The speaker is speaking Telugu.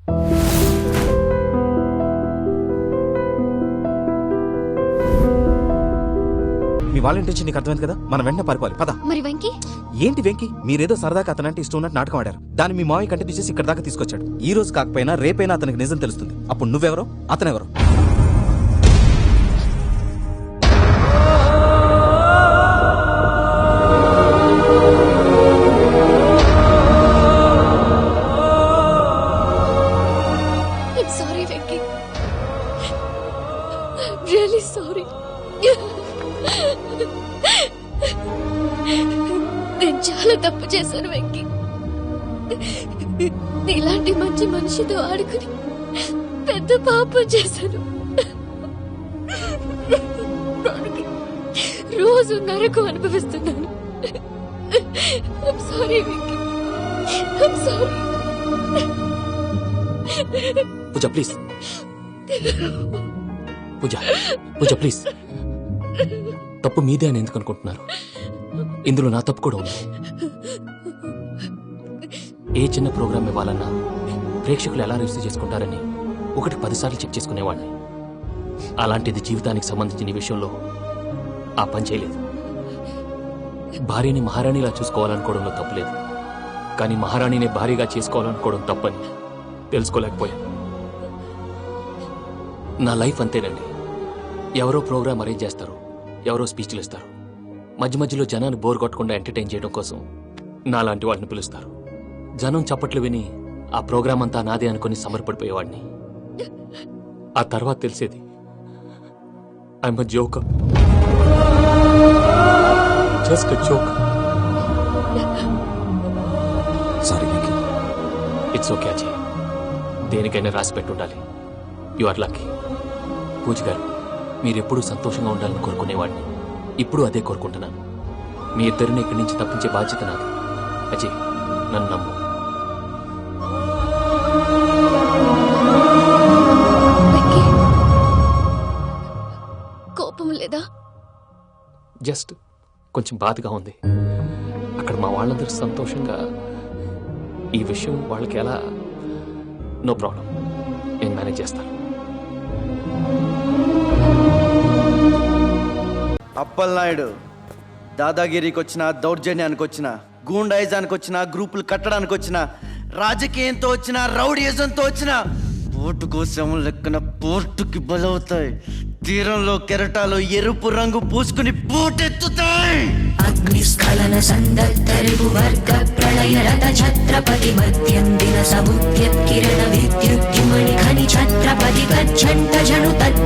మీ వాళ్ళ ఇంటి నీకు అర్థమైంది కదా, మనం వెంటనే పారిపోవాలి. పద. మరి వెంకీ? ఏంటి వెంకీ? మీరేదో సరదాగా అతనంటే ఇష్టం ఉన్నట్టు నాటకం ఆడారు. దాన్ని మీ మావయ్య కంటిన్యూ చేసి ఇక్కడ దాకా తీసుకొచ్చాడు. ఈ రోజు కాకపోయినా రేపైనా అతనికి నిజం తెలుస్తుంది. అప్పుడు నువ్వెవరో అతనెవరో. Sorry Venky, really sorry. నేను చాలా తప్పు చేశాను వెంకీ. నీలాంటి మంచి మనిషితో ఆడుకుని పెద్ద పాపం చేశాను. దానికి రోజు నరకం అనుభవిస్తున్నాను. I'm sorry Venky, I'm sorry. Pooja please, Pooja Pooja please. తప్పు మీదే అని ఎందుకు అనుకుంటున్నారు? ఇందులో నా తప్పు కూడా ఉంది. ఏ చిన్న ప్రోగ్రామ్ ఇవ్వాలన్నా ప్రేక్షకులు ఎలా రిసీవ్ చేసుకుంటారని 1-10 సార్లు చెక్ చేసుకునేవాడిని. అలాంటిది జీవితానికి సంబంధించిన ఈ విషయంలో ఆ పని చేయలేదు. భార్యని మహారాణిలా చూసుకోవాలనుకోవడంలో తప్పులేదు, కానీ మహారాణిని భార్యగా చేసుకోవాలనుకోవడం తప్పని తెలుసుకోలేకపోయాను. నా లైఫ్ అంతేనండి. ఎవరో ప్రోగ్రామ్ అరేంజ్ చేస్తారు, ఎవరో స్పీచ్లు ఇస్తారు. మధ్య మధ్యలో జనాన్ని బోర్ కొట్టకుండా ఎంటర్టైన్ చేయడం కోసం నాలాంటి వాళ్ళని పిలుస్తారు. జనం చప్పట్లు విని ఆ ప్రోగ్రామ్ అంతా నాదే అనుకుని సమర్పడిపోయేవాడిని. ఆ తర్వాత తెలిసేది I'm a joker, just a joker. Sorry Venky. It's okay Ajay, దేనికైనా రాసి పెట్టుండాలి. You are lucky. Pooja garu, మీరెప్పుడూ సంతోషంగా ఉండాలని కోరుకునేవాడిని. ఇప్పుడు అదే కోరుకుంటున్నాను. మీ ఇద్దరిని ఇక్కడి నుంచి తప్పించే బాధ్యత నాది. అజయ్, నన్ను నమ్ము. కోపం లేదా? జస్ట్ కొంచెం బాధగా ఉంది. అక్కడ మా వాళ్ళందరూ సంతోషంగా, ఈ విషయం వాళ్ళకి ఎలా? నో ప్రాబ్లం, నేను మేనేజ్ చేస్తాను. అప్పలనాయుడు దాదాగిరికి వచ్చినా, దౌర్జన్యానికి వచ్చినా, గూండాయిజానికి వచ్చినా, గ్రూపులు కట్టడానికి వచ్చినా, రాజకీయంతో వచ్చినా, రౌడీయిజంతో వచ్చినా ఓటు కోసం లెక్కన పోర్టుకి బలవుతాయి. తీరంలో కెరటాలు ఎరుపు రంగు పూసుకుని పోటెత్తుతాయి. అగ్నిస్ఖలన సందత్తరిపు వర్గ ప్రళయ రథ ఛత్రపతి మధ్యందిన సముద్యత్ కిరణ విద్యుద్యుమణి ఖని ఛత్రపతి గచ్చంట జను తద్దే